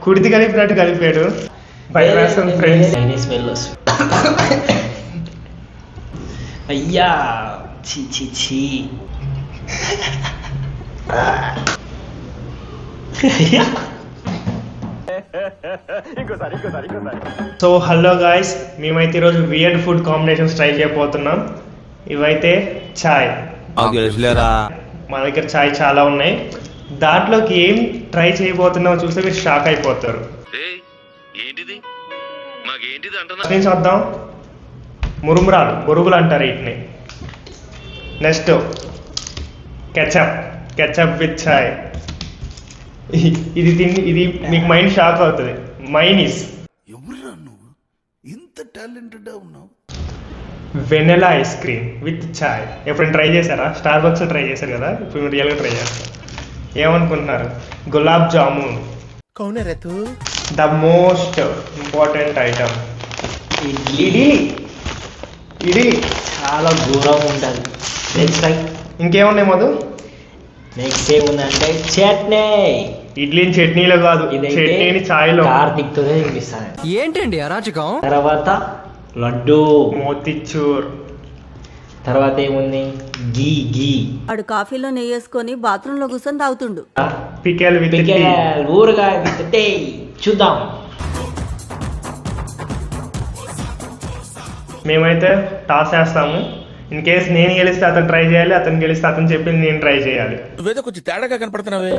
కుడితి కలిపినట్టు కలిపాడు. భయవేస్తుంది friends. Smell వస్తుంది. అయ్యా చీ చీ చీ. సో హలో గాయ్స్, మేమైతే ఈరోజు వియర్డ్ ఫుడ్ కాంబినేషన్స్ ట్రై చేయబోతున్నాం. ఇవైతే ఛాయ్. మా దగ్గర ఛాయ్ చాలా ఉన్నాయి. దాంట్లోకి ఏం ట్రై చేయబోతున్నామో చూస్తే మీరు షాక్ అయిపోతారు. చూద్దాం. మురుమురాలు, బొరుగులు అంటారు వీటిని. Next ketchup with chai. ఇది మీకు మైండ్ షాక్ అవుతుంది. Mayonnaise. Vanilla ice cream with chai. ఎప్పుడైనా ట్రై చేశారా? స్టార్ బక్స్ ట్రై చేశారు కదా, ఇప్పుడు మీరు రియల్గా ట్రై చేస్తారు. ఏమనుకుంటున్నారు? Gulab jamun, the most important item ఇది చాలా ఘోరంగా ఉంటుంది. నెక్స్ట్ ఇంకేమున్నాయి మధు? నెక్స్ట్ ఏముందంటే చట్నీ. ఇడ్లీని చట్నీలో కాదు, చట్నీని ఛాయ్లో. కార్తిక్తోనే తినిపిస్తాను. ఏంటండి అరాచకం? తర్వాత లడ్డు, మోతిచూర్. తర్వాత ఏముంది? గీ. వాడు కాఫీలో నెయ్యి వేసుకొని బాత్రూమ్ లో కూర్చొని తాగుతుండు. పికెల్ విత్ ఊరగాయ విత్ టీ. చూద్దాం. మేమైతే టాస్ వేస్తాము. ఇన్ కేస్ నేను గెలిస్తే అతను ట్రై చేయాలి, అతను గెలిస్తే అతను చెప్పింది నేను ట్రై చేయాలి. కొంచెం తేడాగా కనపడుతున్నావే.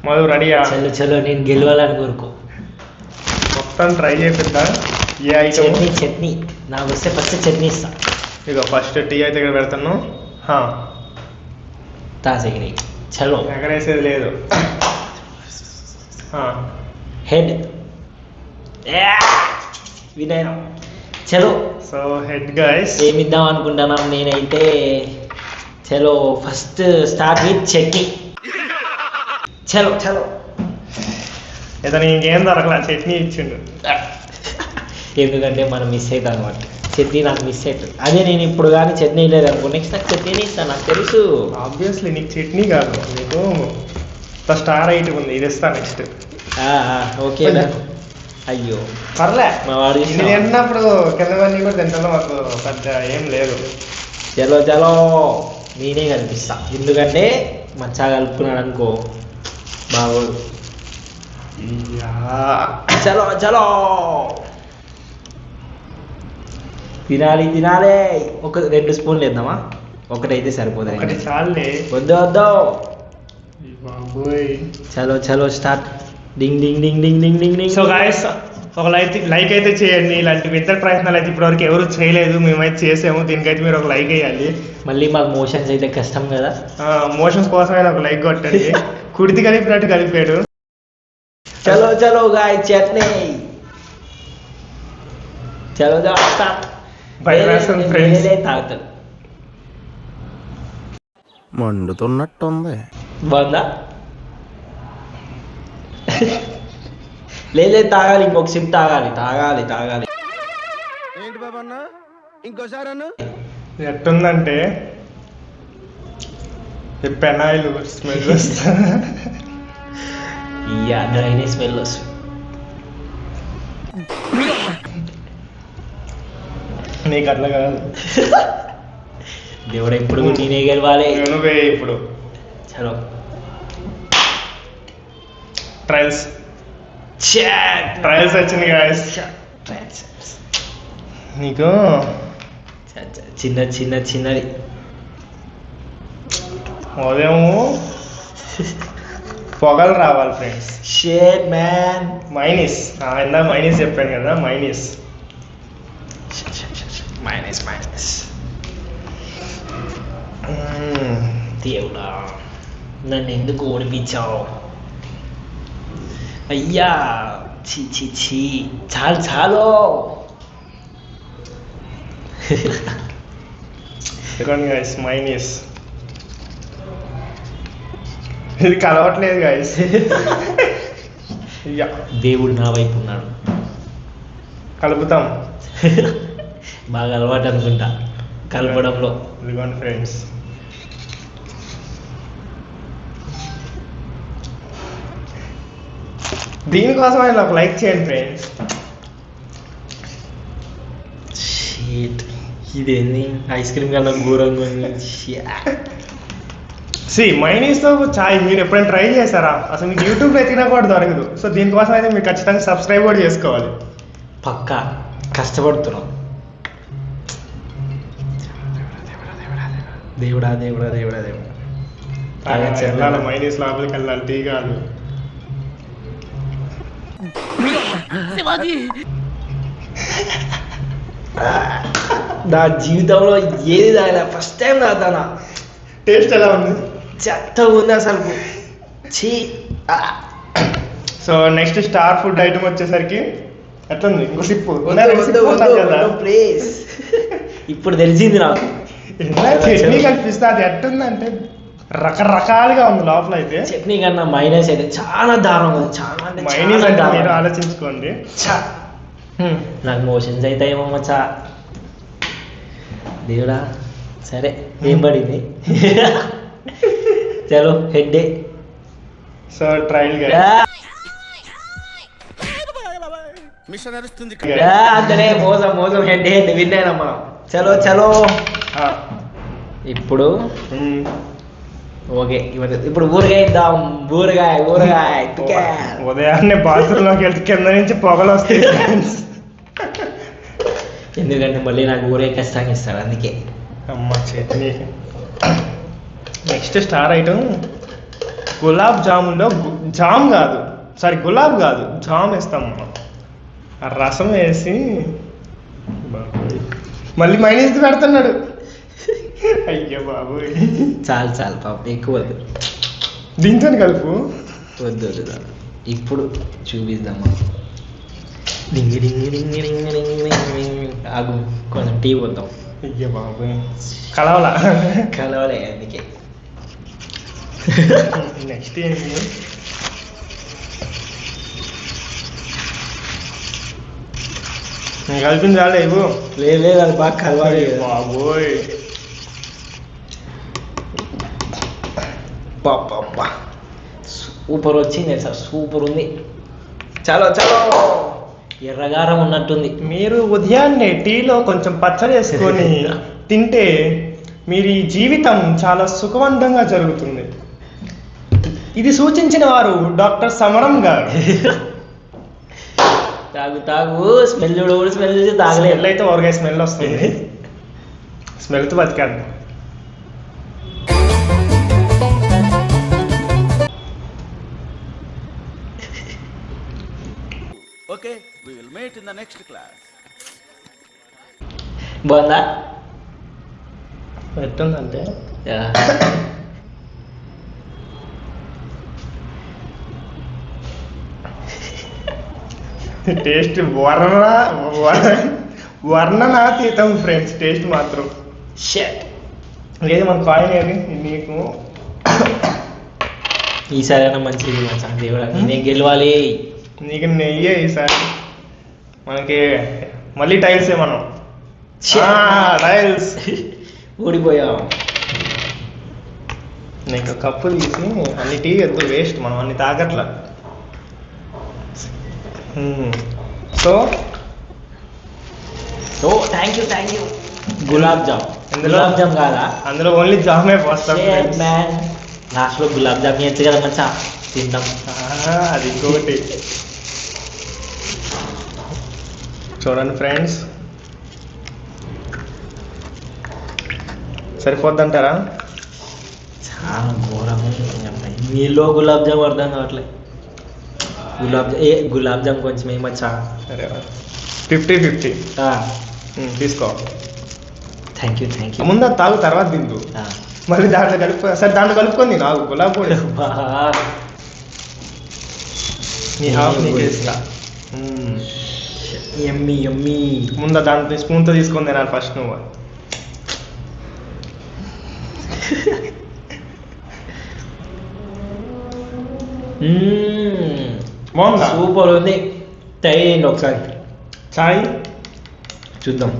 మధు రెడీయా? చలో నేను గెలవాలని కోరుకో. మొత్తం ట్రై చేపిద్దా? ఏ ఐటమ్? చట్నీ. నాకు వస్తే ఫస్ట్ చట్నీ ఇస్తా. ఇక ఫస్ట్ టీ అయితే ఇక్కడ పెడతాను. తాసగిరి. చలో. ఎగరేసేది లేదు. హెడ్ వినయ్. చలో. సో హెడ్ గైస్ ఏమిద్దాం అనుకుంటున్నాం నేనైతే. చలో ఫస్ట్ స్టార్ట్ విత్ చట్నీ. చలో. ఇతను ఇంకేం దొరకలా, చట్నీ ఇచ్చిండు. ఎందుకంటే మనం మిస్ అవుతాం అనమాట. చట్నీ నాకు మిస్ అవుతుంది. అదే నేను ఇప్పుడు కానీ చట్నీ లేదు అనుకో, నెక్స్ట్ నాకు చట్నీ ఇస్తాను. నాకు తెలుసు. ఆబ్వియస్లీ నీకు చట్నీ కాదు, నీకు స్టార్ ఐటమ్ ఉంది, ఇది ఇస్తా నెక్స్ట్. ఓకే. అయ్యో పర్లే, మా వాడు తిన్నప్పుడు కిందవన్నీ కూడా తింటాను. మాకు పెద్ద ఏం లేదు. చలో నేనే కనిపిస్తా. ఎందుకంటే మచ్చా కలుపుకున్నాడు అనుకో బాగోడు. చలో తినాలి. ఒక 2 స్పూన్లు వేద్దామా? ఒకటైతే సరిపోతుంది. ఒకటి చాలే. వద్దు. బాబోయ్. చలో స్టార్ట్. డింగ్. సో గాయస్, ఒక లైక్ అయితే చేయండి. ఇలాంటి వింత ప్రయత్నాలు అయితే ఇప్పటివరకు ఎవరు చేయలేదు, మేమైతే చేసాము. దీనికైతే మీరు ఒక లైక్ వేయాలి. మళ్ళీ మాకు మోషన్స్ అయితే కష్టం కదా. మోషన్స్ కోసమైనా ఒక లైక్ కొట్టండి. కుడితి కలిపినట్టు కలిపాడు. చలో గాయ్ చట్నీ. చలో స్టార్ట్. భయవేస్తుంది ఫ్రెండ్స్. తాగుతాడు. మండుతున్నట్టుంది. బాగుందా? లేదు తాగాలి. ఇంకొక సిప్ తాగాలి. ఏంటి బాబా అన్న, ఇంకోసారి అన్న. ఎట్టుందంటే పెనాయిల్ స్మెల్ వస్తా. డ్రైనేజ్ స్మెల్ వస్తుంది. నీకు అట్లా కాదు. దేవుడు ఎప్పుడు నేనే గెలవాలి. నువ్వే ఇప్పుడు. చలో ట్రయల్స్ వచ్చింది గాయస్. నీకు చిన్నది ఉదయము పొగలు రావాలి ఫ్రెండ్స్. షేట్ మ్యాన్. మైనీస్. ఇందా మైనీస్ చెప్పాను కదా, మైనీస్. దేవుడా నన్ను ఎందుకు ఓడిపించావు? అయ్యా చీ. చాలు. Guys mayonnaise. ఇది కలవట్లేదు గాయస్. దేవుడు నా వైపు ఉన్నాడు. కలుపుతాం. బాగా అలవాటు అనుకుంటా కలపడంలో. ఇదిగోండి ఫ్రెండ్స్. దీనికోసం ఆయన ఒక లైక్ చేయండి ఫ్రెండ్స్. షీట్, ఇదేంది ఐస్ క్రీమ్ కన్నా ఘోరంగా ఉంది. మైనీస్తో చాయ్ మీరు ఎప్పుడైనా ట్రై చేశారా? అసలు మీకు యూట్యూబ్లో ఎత్తినా కూడా దొరకదు. సో దీనికోసం అయితే మీరు ఖచ్చితంగా సబ్స్క్రైబ్ కూడా చేసుకోవాలి. పక్కా కష్టపడుతున్నాం. దేవుడా దేవుడా దేవుడా దేవుడా. వెళ్ళాలి మైనీస్ లోపలికి వెళ్ళాలి, టీ కాదు. నా జీవితంలో ఏది తాగినా ఫస్ట్ టైం తాగుతానా. టేస్ట్ ఎలా ఉంది? చెత్తగా ఉంది అసలు. చీ. So next star food item వచ్చేసరికి ఎట్లుంది? ఇంకో సిప్పు ప్లీజ్. ఇప్పుడు తెలిసింది నాకు. చట్నీ కనిపిస్తుంది. అది ఎట్టుందంటే రకరకాలుగా ఉంది లోపల. అయితే చట్నీ కన్నా మైనస్ అయితే చాలా దారుణంగా ఉంది. చాలా అంటే మైనస్ అంటే మీరు ఆలోచించుకోండి. నాకు మోషన్స్ అయితే ఏమో మచ్చా. దేవుడా. సరే ఏం పడింది? చలో హెడ్. సో ట్రయల్ మిషన్ నడుస్తుంది. అంతనే మోసం మోసం. హెడ్ హెడ్ విన్ అయినా మనం. చలో చలో. ఇప్పుడు ఓకే, ఇప్పుడు ఊరగాయ ఇద్దాం. ఊరగాయ ఊరగాయ. ఉదయాన్నే బాత్రూంలోకి వెళ్తే కింద నుంచి పొగలు వస్తాయి. ఎందుకంటే మళ్ళీ నాకు ఊరే కష్టాన్ని ఇస్తాడు, అందుకే. అమ్మ chutney. Next star item gulab జామున్లో జామ్ కాదు, సారీ గులాబ్ కాదు, జామ్ వేస్తాం మనం. ఆ రసం వేసి మళ్ళీ మైనస్ పెడుతున్నాడు. అయ్యో బాబు. చాలు చాలు పాపం, ఎక్కువ వద్దు. దీంతో కలుపు. వద్దు వద్దు. ఇప్పుడు చూపిద్దామా. డింగి డింగి డింగి డింగి డింగి డింగి. ఆగు, కొంచెం టీ వద్దాం. అయ్యో బాబు కలవలా. కలవలే అందుకే. నెక్స్ట్ ఏంటి? కలిపింది చాలే ఇవ్వు. లేదు అది బాగా కలవాలి బాబోయ్. పాపా సూపర్ వచ్చింది సార్, సూపర్ ఉంది. చలో చలో. ఎర్రగారం ఉన్నట్టుంది. మీరు ఉదయాన్నే టీలో కొంచెం పచ్చడి వేసుకొని తింటే మీరు ఈ జీవితం చాలా సుఖవంతంగా జరుగుతుంది. ఇది సూచించిన వారు డాక్టర్ సమరం గారు. తాగు తాగు. స్మెల్ చూడు, స్మెల్ చూసి తాగలేదు. స్మెల్ అయితే ఊరగాయ స్మెల్ వస్తుంది. స్మెల్తో బతికాడు. Okay, we will meet in the next class. బాగుందా? ఎట్టుందంటే టేస్ట్ వర్ణనాతీతం ఫ్రెండ్స్. టేస్ట్ మాత్రం లేదు. మన కాయిన్ ఏది నీకు? ఈసారైనా మంచిది మచ్చా. దేవుడా నేనే గెలవాలి. నీకు నెయ్యే ఈసారి. మనకి మళ్ళీ టైల్సే మనం. టైల్స్ ఊడిపోయాం. నీకు కప్పు తీసి అన్ని టీ వద్దు, వేస్ట్. మనం అన్ని తాగట్లా. So thank you thank you. Gulab jam. Gulab jam కాదా? అందులో ఓన్లీ జామే పోస్తాం. లాస్ట్లో గులాబ్ జామ్ ఇవ్వచ్చు కదా మచ్చా, తింటాం. అది ఇంకొకటి. చూడండి ఫ్రెండ్స్, సరిపోద్దంటారా? చాలా ఘోరము. నీలో గులాబ్ జామ్ అర్థం కావట్లేదు. గులాబ్ జామ్ కొంచెం ఏమచ్చా. సరే 50-50 తీసుకో. Thank you thank you. ముందు తాగు, తర్వాత తిందు. మళ్ళీ దాంట్లో కలుపు. సరే దాంట్లో కలుపుకొని నాకు గులాబ్ పొడి. నీ హాఫ్ నీకు ఇస్తా. ఎమ్మి ఎమ్మి. ముందు దాంట్లో స్పూన్తో తీసుకొని తినాలి ఫస్ట్ నువ్వు. బాగుందా? సూపర్ ఉంది. ట్రై చేయండి ఒకసారి. చాయ్ చూద్దాం.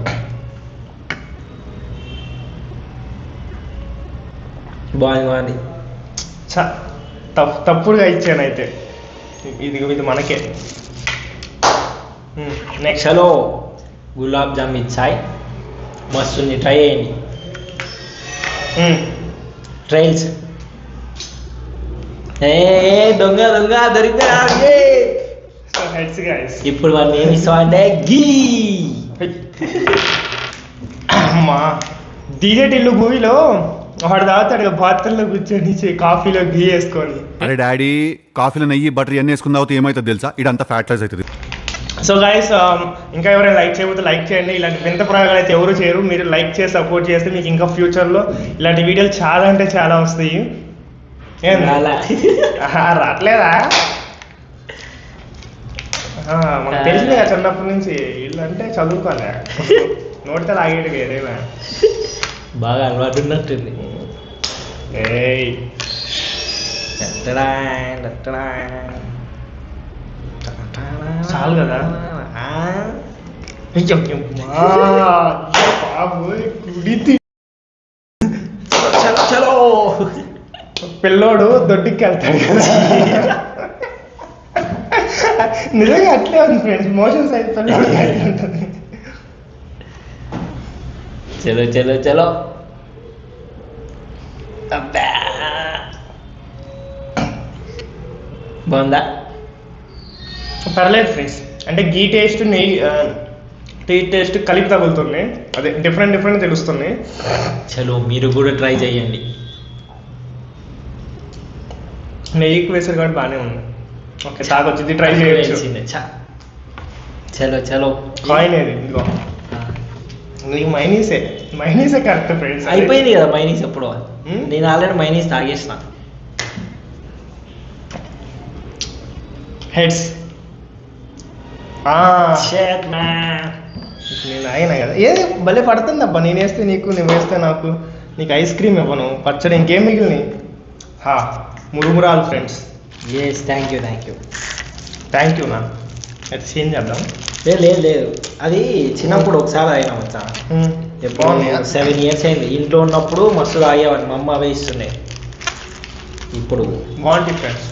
బాగుంది బాగుంది. తప్పుడుగా ఇచ్చాను అయితే. ఇది మనకే. నెక్స్ట్ చలో గులాబ్ జామ్ విత్ చాయ్ మస్తుంది, ట్రై చేయండి. ట్రైల్స్ దొంగ దొంగ దొరికితే హెడ్స్ గైస్. ఇప్పుడు వాడిని ఏమి ఇస్తాం అంటే గీ. అమ్మా డీజే టిల్లు మూవీలో వాడు తాగుతాడు బాత్రూంలో కూర్చొని కాఫీలో గీ వేసుకొని. అరే డాడీ, కాఫీలో నెయ్యి బటర్ ఇవన్నీ వేసుకున్న తర్వాత ఏమవుతుంది తెలుసా? ఇదంతా ఫ్యాట్ రైస్ అవుతుంది. సో గైస్, ఇంకా ఎవరైనా లైక్ చేయకపోతే లైక్ చేయండి. ఇలాంటి వింత ప్రయోగాలు అయితే ఎవరు చేయరు. మీరు లైక్ చేసి సపోర్ట్ చేస్తే మీకు ఇంకా ఫ్యూచర్లో ఇలాంటి వీడియోలు చాలా అంటే చాలా వస్తాయి. రావట్లేదా? మనకు తెలిసిందే కదా చిన్నప్పటి నుంచి. వీళ్ళు అంటే చదువుకోలే, నోటితో లాగేటి వేరేవా. బాగా అలవాటు ఉన్నట్టుంది. ఏయ్ చాలు కదా. చలో పిల్లోడు దొడ్డికి వెళ్తాడు కదా, నిజంగా అట్లే ఉంది ఫ్రెండ్స్. మోషన్ సైజ్ పిల్లోడు ఉంటుంది. చలో చలో చలో. బాగుందా? పర్లేదు ఫ్రెండ్స్. అంటే గీ టేస్ట్ టీ టేస్ట్ కలిపి తగులుతుంది. అదే డిఫరెంట్ తెలుస్తుంది. చలో మీరు కూడా ట్రై చేయండి. నెయ్యికి వేసారు కాబట్టి బాగానే ఉంది. ఓకే, తాగొచ్చింది, ట్రై చేయొచ్చు. చలో చలో. కాయిన్ ఏది? ఇదిగో నీకు మైనీసే కరెక్ట్ ఫ్రెండ్స్. అయిపోయింది కదా మైనీస్ ఎప్పుడు. నేను ఆల్రెడీ మైనీస్ తాగేసిన. హెడ్స్. నేను అయినా కదా. ఏది భలే పడుతుంది అబ్బా. నేను వేస్తే నీకు, నువ్వు వేస్తే నాకు. నీకు ఐస్ క్రీమ్ ఇవ్వను, పచ్చడి, ఇంకేం మిగిలినాయి? మురుమురాలు friends. Yes, thank you thank you నా. అయితే సీన్ చేద్దాం. లేదు అది చిన్నప్పుడు ఒకసారి అయినా వచ్చా. ఎప్పుడు 7 years అయింది. ఇంట్లో ఉన్నప్పుడు మస్తు తాగేవాడిని, మా అమ్మ అవే ఇస్తుండే. ఇప్పుడు బాగుంటుంది ఫ్రెండ్స్.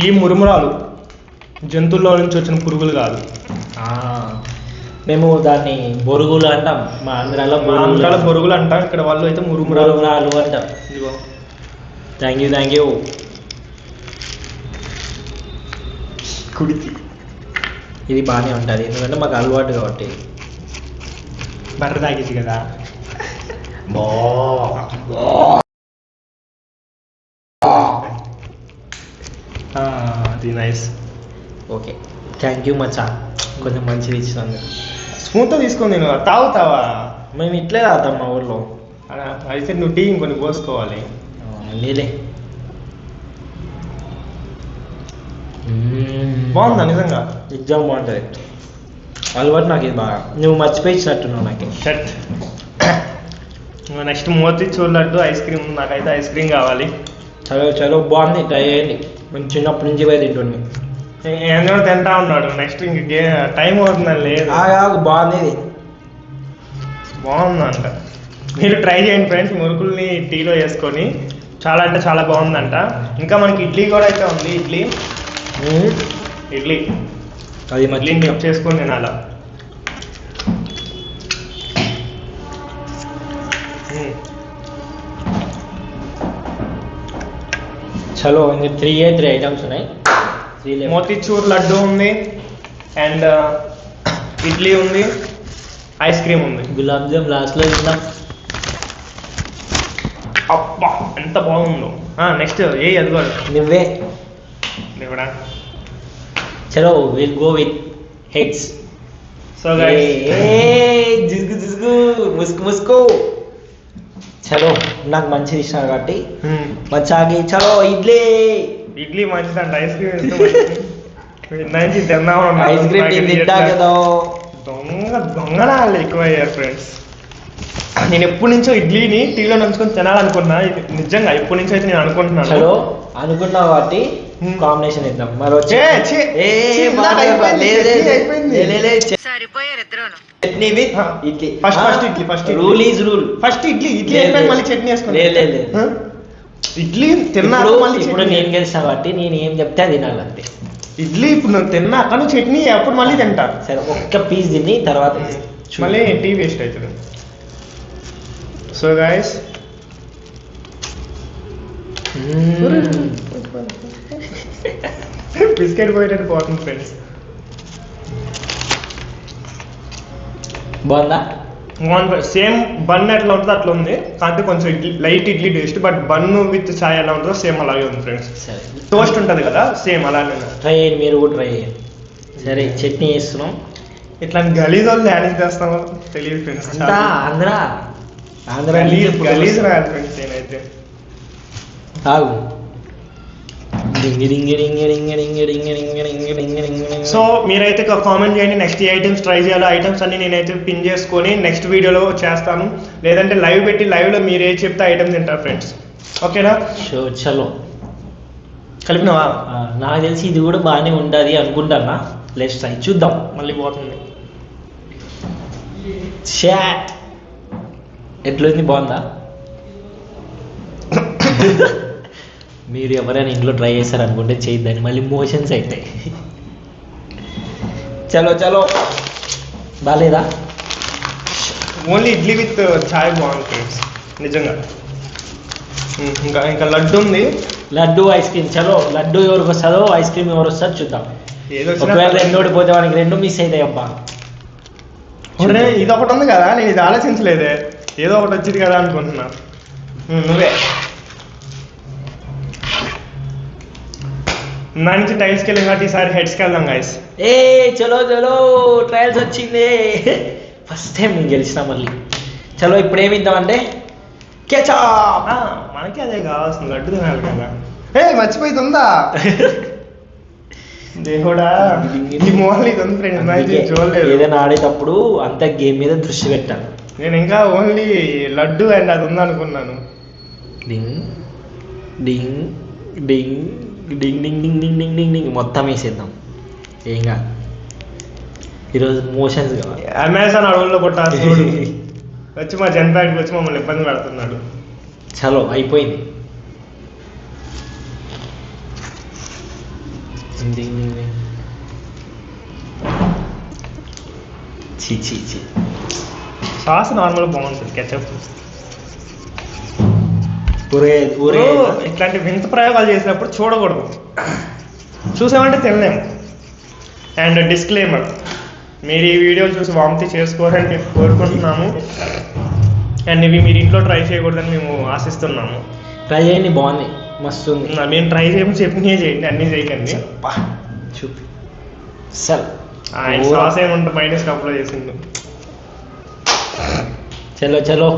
ఈ మురుమురాలు జంతువుల్లో నుంచి వచ్చిన పురుగులు కాదు. మేము దాన్ని బొరుగులు అంటాం. మా ఆంధ్రాలో బొరుగులు అంటాం, ఇక్కడ వాళ్ళు అయితే మురుమురాలు అంటాం. ఇదిగో థ్యాంక్ యూ. ఇది బాగానే ఉంటుంది, ఎందుకంటే మాకు అలవాటు కాబట్టి. బర్రె తాగేసి కదా. అది నైస్. ఓకే, థ్యాంక్ యూ మచ్చా, కొంచెం మంచిది ఇచ్చినందుకు. స్పూన్తో తీసుకొని నేను తాగుతావా? మేము ఇట్లే తాగుతాం మా ఊర్లో. అయితే నువ్వు టీ ఇంకొన్ని పోసుకోవాలి. నీలే బాగుందా నిజంగా? ఎగ్జామ్ బాగుంటుంది. అలవాటు నాకు ఇది బాగా. నువ్వు మర్చిపోయినట్టున్నావు నాకు. Shirt. Next motichoor laddu ice cream. నాకైతే ఐస్ క్రీమ్ కావాలి. చలో బాగుంది, ట్రై చేయండి. మేము చిన్నప్పటి నుంచి పోయి తింటుంది. ఏదో తింటా ఉన్నాడు. నెక్స్ట్ ఇంక టైం అవుతుందని లేదు. బాగుంది, బాగుందంట. మీరు ట్రై చేయండి ఫ్రెండ్స్. మురుకుల్ని టీలో వేసుకొని చాలా అంటే చాలా బాగుందంట. ఇంకా మనకి ఇడ్లీ కూడా అయితే ఉంది. ఇడ్లీ అది ఇడ్లీ మిక్స్ చేసుకొని తినాలా. చలో ఇంక 3 ఐటమ్స్ ఉన్నాయి. మోతీచూర్ లడ్డు ఉంది, అండ్ ఇడ్లీ ఉంది, ఐస్ క్రీమ్ ఉంది. గులాబ్ జామ్ లాస్ట్లో తిందాం. అబ్బా ఎంత బాగుందో. నెక్స్ట్ అదిగో నువ్వే. ఇవ్వడా? చలో will go with heads. So guys, Musku. చలో నాకు మంచిది ఇష్టం కాబట్టి మచ్చాకి. చలో ఇడ్లీ మంచిదంట. ఐస్ క్రీమ్ మంచి తిన్నాము. ఐస్ క్రీమ్ తింటా కదా. దొంగనాలు ఎక్కువ అయ్యారు ఫ్రెండ్స్. నేను ఎప్పటి నుంచో ఇడ్లీని టీలో నంచుకొని తినాలనుకున్నా. నిజంగా ఎప్పటి నుంచో అయితే నేను అనుకుంటున్నాను. చలో అనుకున్నా కాబట్టి కాంబినేషన్ ఇద్దాం. మరి chutney with idli. First idli. Rule is rule. First idli అయిపోయి మళ్ళీ చట్నీ వేసుకోండి. ఇడ్లీ తిన్నా ఇప్పుడు నేను గెలిచిన కాబట్టి నేను ఏం చెప్తే అది తినాలి అంతే. ఇడ్లీ ఇప్పుడు నువ్వు తిన్నాక నువ్వు చట్నీ అప్పుడు మళ్ళీ తింటా. సరే ఒక్క పీస్ తిని తర్వాత మళ్ళీ టీ వేస్ట్ అవుతుంది. సో గైస్ బిస్కెట్ పోయేటట్టు పోతుంది ఫ్రెండ్స్. బాగుందా? సేమ్ బన్ ఎట్లా ఉంటుందో అట్లా ఉంది, కాకపోతే కొంచెం light idli taste. But bun with chai ఎలా ఉంటుందో సేమ్ అలాగే ఉంది ఫ్రెండ్స్. సరే టోస్ట్ ఉంటుంది కదా సేమ్ అలానే. ట్రై చేయండి, మీరు కూడా ట్రై చేయండి. సరే చట్నీ వేస్తున్నాం. ఇట్లా గలీజ్ వాళ్ళు డాన్స్ చేస్తామో తెలియదు ఫ్రెండ్స్. ఆంధ్ర గలీజ్ రాయాలి ఫ్రెండ్స్ నేనైతే. ఆగు. సో మీరైతే కామెంట్ చేయండి నెక్స్ట్ ఏ ఐటమ్స్ ట్రై చేయాలో. ఐటమ్స్ అన్ని నేనైతే పిన్ చేసుకొని నెక్స్ట్ వీడియోలో చేస్తాను, లేదంటే లైవ్ పెట్టి లైవ్లో మీరు ఏ చెప్తే ఐటమ్స్ తింటారు ఫ్రెండ్స్. ఓకేనా? చలో కలిపినావా? నాకు తెలిసి ఇది కూడా బాగానే ఉంటుంది అనుకుంటానా. లెట్స్ ట్రై చూద్దాం. మళ్ళీ పోతుంది. షాట్ ఎట్లుంది? బాగుందా? మీరు ఎవరైనా ఇంట్లో ట్రై చేస్తారు అనుకుంటే చేయొద్దని మళ్ళీ మోషన్స్ అవుతాయి. చలో బాగాలేదా? ఓన్లీ ఇడ్లీ విత్ చాయ్ బాగుంది ఫ్రెండ్స్ నిజంగా. ఇంకా లడ్డు ఉంది. Laddu ice cream. చలో లడ్డు ఎవరికి వస్తుందో ఐస్ క్రీమ్ ఎవరు వస్తుందో చూద్దాం. ఒకవేళ రెండు ఓడిపోతే మనకి రెండు మిస్ అవుతాయి. అబ్బా ఇది ఒకటి ఉంది కదా, నేను ఇది ఆలోచించలేదే. ఏదో ఒకటి వచ్చింది కదా అనుకుంటున్నా. నువ్వే నా నుంచి టైల్స్కి వెళ్ళి కాబట్టి ఈసారి హెడ్స్కి వెళ్దాం గైస్. చలో ట్రయల్స్ వచ్చింది. ఫస్ట్ టైం నేను గెలిచిన మళ్ళీ. చలో ఇప్పుడు ఏమిద్దామంటే కెచప్. మనకి అదే కావాల్సింది, లడ్డు తినాలి కదా. మర్చిపోయిందా దేవుడా, ఇది మోహన్ ఇది ఉంది ఫ్రెండ్స్. చూడలేదు. ఏదైనా ఆడేటప్పుడు అంత గేమ్ మీద దృష్టి పెట్టాను. నేను ఇంకా ఓన్లీ లడ్డు అండ్ అది ఉందనుకున్నాను. డింగ్ డింగ్ డింగ్ డింగ్ డింగ్ డింగ్ డింగ్ డింగ్ డింగ్ డింగ్ మొత్తం వేసేద్దాం. ఏం కాదు, ఈరోజు మోషన్స్ కావాలి. అమెజాన్ అడవుల్లో కొట్టాలి వచ్చి మా జన్ బ్యాంక్ వచ్చి మమ్మల్ని ఇబ్బంది పడుతున్నాడు. చలో అయిపోయింది. చీ సాస్ నార్మల్ బాగుంటుంది. కెచప్ ఊరే ఇట్లాంటి వింత ప్రయోగాలు చేసినప్పుడు చూడకూడదు. చూసామంటే తినలేము. అండ్ డిస్క్లైమర్, మీరు ఈ వీడియోలు చూసి వాంతి చేసుకోవాలని మేము కోరుకుంటున్నాము. అండ్ ఇవి మీరు ఇంట్లో ట్రై చేయకూడదని మేము ఆశిస్తున్నాము. ట్రై చేయండి, బాగుంది, మస్తు ఉంది. మేము ట్రై చేయమని చెప్పినే చేయండి, అన్నీ చేయకండి. చూపి సరే. ఆయన సాస్ ఏముంటుంది మైనస్ కప్లో చేసిండు. చలో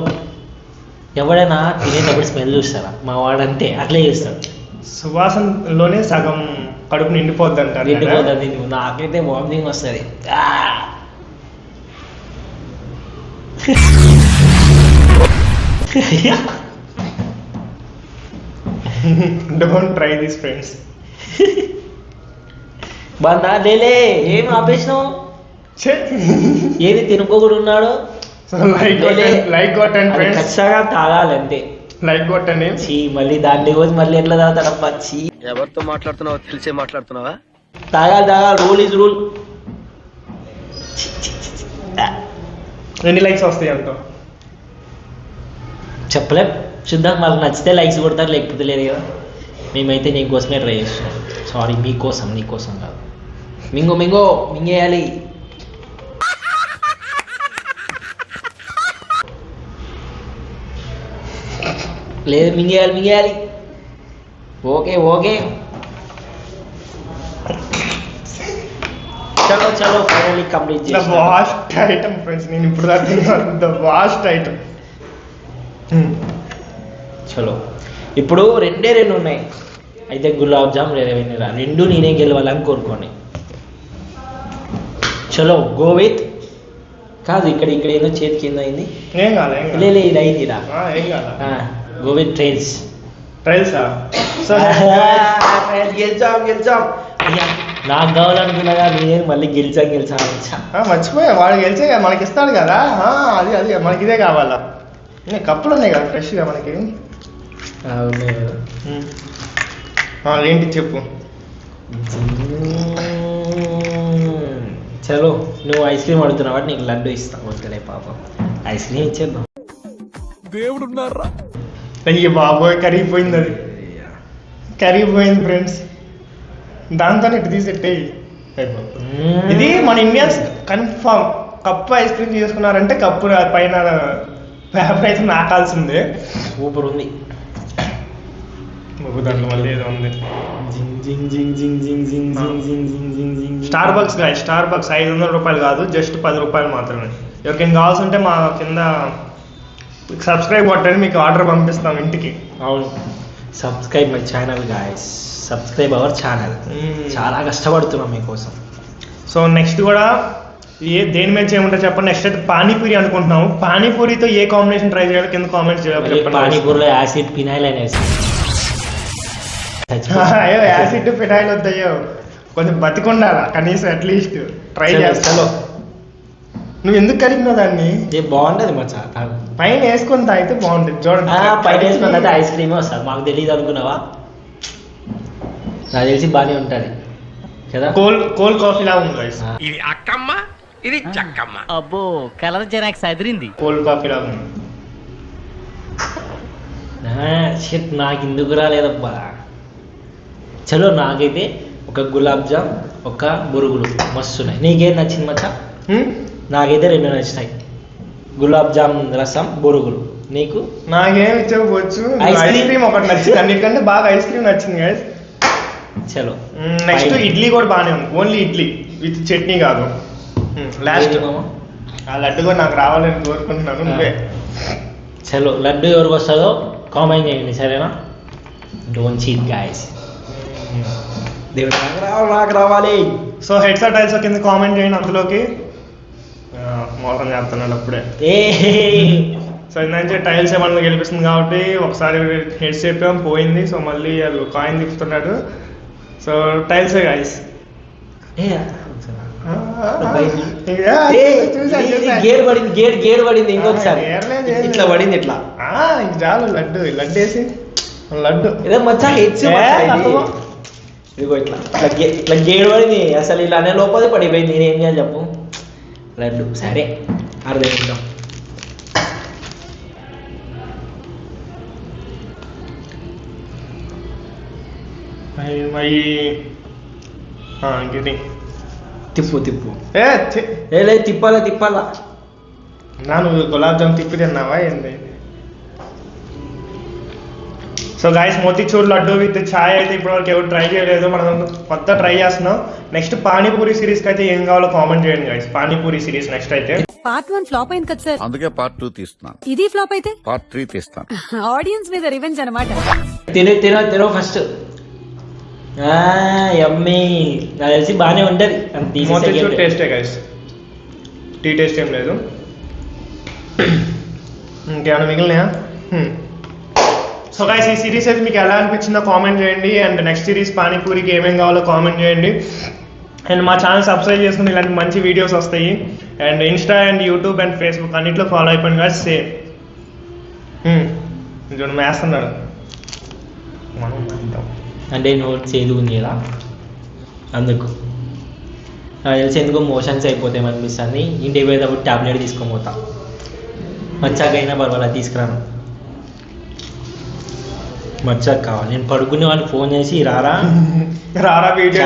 ఎవడైనా తినేటప్పుడు స్మెల్ చూస్తారా? మా వాడంతే అట్లే చేస్తాడు. సువాసనలోనే సగం కడుపు నిండిపోద్ది అంటారు. నిండిపోతుంది. నాకైతే వామిటింగ్ వస్తుంది. Don't try this friends. బాగా లేలే, ఏం ఆపేసినావు? ఏది తినుకోకుండా ఉన్నాడు. లైక్ కొట్టండి ఫ్రెండ్స్. ఖచ్చితంగా తాగాలి అంతే. లైక్ కొట్టండి. మళ్ళీ దాంట్లో పోయి మళ్ళీ ఎట్లా తాగుతాడప్ప? ఎవరితో మాట్లాడుతున్నావో తెలిసే మాట్లాడుతున్నావా? తాగాలి, రూల్ ఈజ్ రూల్. ఎన్ని లైక్స్ వస్తాయి అంటావు? చెప్పలేం, చూద్దాం. వాళ్ళకి నచ్చితే లైక్స్ కొడతారు, లేకపోతే లేదు కదా. మేమైతే నీకోసమే ట్రై చేస్తున్నాం. సారీ, మీకోసం, నీకోసం కాదు. మింగేయాలి. లేదు, మింగేయాలి. ఓకే చలో finally complete the waste item friends. నేను ఇప్పుడు ద వాస్ట్ ఐటమ్. చలో ఇప్పుడు రెండు ఉన్నాయి. అయితే గులాబ్ జామ్ లేదా వెన్నెలా రెండు నేనే గెలవాలని కోరుకోండి. చలో గో విత్. కాదు, ఇక్కడ ఏదో చేతి కింద అయింది. ఏం కాలే ఇది అయింది. ఏం కాదా? Go with trails. గెలిచాం. నాకు కావాలనుకున్నాగా నేనే మళ్ళీ గెలిచా. మర్చిపోయా, వాడు గెలిచే మనకి ఇస్తాడు కదా. అది మనకి ఇదే కావాలా? కప్పులు ఉన్నాయి కదా ఫ్రెష్గా మనకి. ఉన్నాయి కదా. ఏంటి చెప్పు. చలో నువ్వు ఐస్ క్రీమ్ అడుగుతున్నావు కాబట్టి నీకు లడ్డు ఇస్తాను. వద్దులే పాపం, ఐస్ క్రీమ్ ఇచ్చేద్దాం. అయ్యో బాబోయ్, కరిగిపోయింది, అది కరిగిపోయింది ఫ్రెండ్స్. దాంతో ఇటు తీసెట్టేయి. ఇది మన Indians confirm cup ice cream తీసుకున్నారంటే కప్పు పైన పేపర్ అయితే నాకాల్సిందే. సూపర్ ఉంది. దాంట్లో మళ్ళీ ఏదో ఉంది. Starbucks guys, Starbucks 500 రూపాయలు కాదు, జస్ట్ 10 రూపాయలు మాత్రమే. ఎవరికైనా కావాల్సి ఉంటే మా కింద సబ్స్క్రైబ్ కొట్టండి, మీకు ఆర్డర్ పంపిస్తాం ఇంటికి. అవును, subscribe my channel guys, subscribe our channel. చాలా కష్టపడుతున్నాం మీకోసం. సో నెక్స్ట్ కూడా దేని మీద చేయమంటే చెప్పండి. నెక్స్ట్ అయితే పానీపూరి అనుకుంటున్నాము. పానీపూరితో ఏ కాంబినేషన్ ట్రై చేయాలి కింద కామెంట్స్ చేయాలి. పానీపూరిలో యాసిడ్ ఫినాయిల్ అనేసి. అయ్యో యాసిడ్ ఫినాయిల్ వద్దయ్యో, కొంచెం బతికుండాలా కనీసం, అట్లీస్ట్ ట్రై చేస్తాను. నువ్వు ఎందుకు కలిపినావు దాన్ని? బాగుంటది మచ్చా, పైన వేసుకుని తాగితే బాగుంటుంది. చూడండి పైన వేసుకుని అయితే ఐస్ క్రీమ్ వస్తుంది. మాకు తెలియదు అనుకున్నావా? నాకు తెలిసి బాగానే ఉంటుంది కదా. కోల్డ్ కాఫీ లా ఉంది guys. ఇది అక్కమ్మ, ఇది చక్కమ్మ. అబ్బో కలర్ జెరాక్స్ అదిరింది. కోల్డ్ కాఫీ లా ఉంది. షిట్, నాకు ఎందుకు రాలేదబ్బా. చలో నాకైతే ఒక గులాబ్ జామ్, ఒక బురుగులు మస్తున్నాయి. నీకేం నచ్చింది మచ్చా? నాకైతే 2 నచ్చినాయి, గులాబ్ జామ్ రసం, బురుగులు. నీకు? నాకేం ఇచ్చకపోవచ్చు. ఐస్ క్రీమ్ ఒకటి నచ్చింది, అన్నిటికంటే బాగా ఐస్ క్రీమ్ నచ్చింది గైస్. చలో నెక్స్ట్ ఇడ్లీ కూడా బాగానే ఉంది, ఓన్లీ ఇడ్లీ విత్ చట్నీ కాదు. లాస్ట్ ఆ లడ్డు కూడా నాకు రావాలని కోరుకుంటున్నాను. నువ్వే. చలో లడ్డు ఎవరికి వస్తుందో కామెంట్ చేయండి, సరేనా? Don't cheat guys. దేవుడు నాకు రావాలి. సో హెడ్స్ ఆర్ టైల్స్ కింద కామెంట్ చేయండి. అందులోకి మోసం చేస్తున్నాడు అప్పుడే. సో ఇందాక టైల్స్ ఏమన్నా గెలిపిస్తుంది కాబట్టి ఒకసారి హెడ్స్ చెప్పాం, పోయింది. సో మళ్ళీ అది కాయిన్ తిప్పుతున్నాడు. So tails guys. గేర్ పడింది ఇంకొకసారి. ఇట్లా పడింది, ఇట్లా చాలు. లడ్డు వేసి లడ్డు ఏదో మచ్చా హెడ్స్ ఇదిగో ఇట్లా ఇట్లా గేర్ పడింది. అసలు ఇలా అనే లోపల పడిపోయింది. నేనేం చేయాలి చెప్పు? లడ్డు సరే అర్థం. తిప్పు లేదు, తిప్పాలా. నువ్వు గులాబ్ జామ్ తిప్పి తిన్నావా ఏంది? So guys, motichoor laddu with chai అయితే ఇప్పటివరకు ఎవరు ట్రై చేయలేదు. మనం కొత్త ట్రై చేస్తున్నాం. నెక్స్ట్ పానీపూరి సిరీస్కి అయితే ఏం కావాలో కామెంట్ చేయండి గాయస్. పానీపూరి సిరీస్ నెక్స్ట్ అయితే. పార్ట్ 1 ఫ్లాప్ అయింది కదా సార్, అందుకే పార్ట్ 2 తీస్తున్నాను. ఇది ఫ్లాప్ అయితే పార్ట్ 3 తీస్తాను. ఆడియన్స్ మీద రివెంజ్ అన్నమాట. తినో ఫస్ట్. యమ్మీ. నాకు తెలిసి బాగానే ఉంటది. మోతీచూర్ టేస్టే గాయస్, టీ టేస్ట్ ఏం లేదు. ఇంకేమైనా మిగిలినాయా? సో గైస్, ఈ సిరీస్ అయితే మీకు ఎలా అనిపించిందో కామెంట్ చేయండి. అండ్ నెక్స్ట్ సిరీస్ పానీపూరికి ఏమేం కావాలో కామెంట్ చేయండి. అండ్ మా ఛానల్ సబ్స్క్రైబ్ చేసుకుని ఇలాంటి మంచి వీడియోస్ వస్తాయి. And Insta and YouTube and Facebook అన్నింటిలో ఫాలో అయిపోయింది కదా. సేమ్ చూడండి వేస్తున్నాడు. అంటే నోట్స్ ఏది ఉంది కదా, అందుకు నాకు తెలిసి ఎందుకో మోషన్స్ అయిపోతాయి అనిపిస్తుంది. ఇంటికి పోయేటప్పుడు టాబ్లెట్ తీసుకొని పోతా. మచ్చాకైనా పర్వాలేదు తీసుకురాను. మచ్చాక కావాలి. నేను పడుకునే వాళ్ళకి ఫోన్ చేసి రారా వీడియో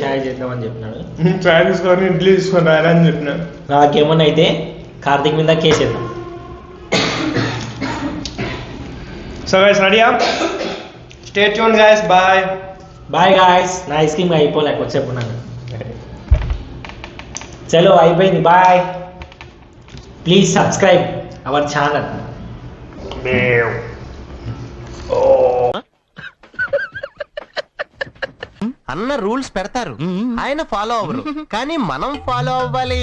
ఛాయ్ చేద్దామని చెప్పినాడు. ఛాయ్ తీసుకొని ఇడ్లీ తీసుకొని రారా అని చెప్పినాడు. నాకేమన్నా అయితే కార్తీక్ మీద కేసేద్దాం. సో గైస్, రెడీయా? Stay tuned guys. Bye guys. నా ఐస్ క్రీమ్ అయిపోలేక వచ్చేప్పుడు నాకు. చలో అయిపోయింది. Bye. Please subscribe our channel. అన్న రూల్స్ పెడతారు, ఆయన ఫాలో అవ్వరు, కానీ మనం ఫాలో అవ్వాలి.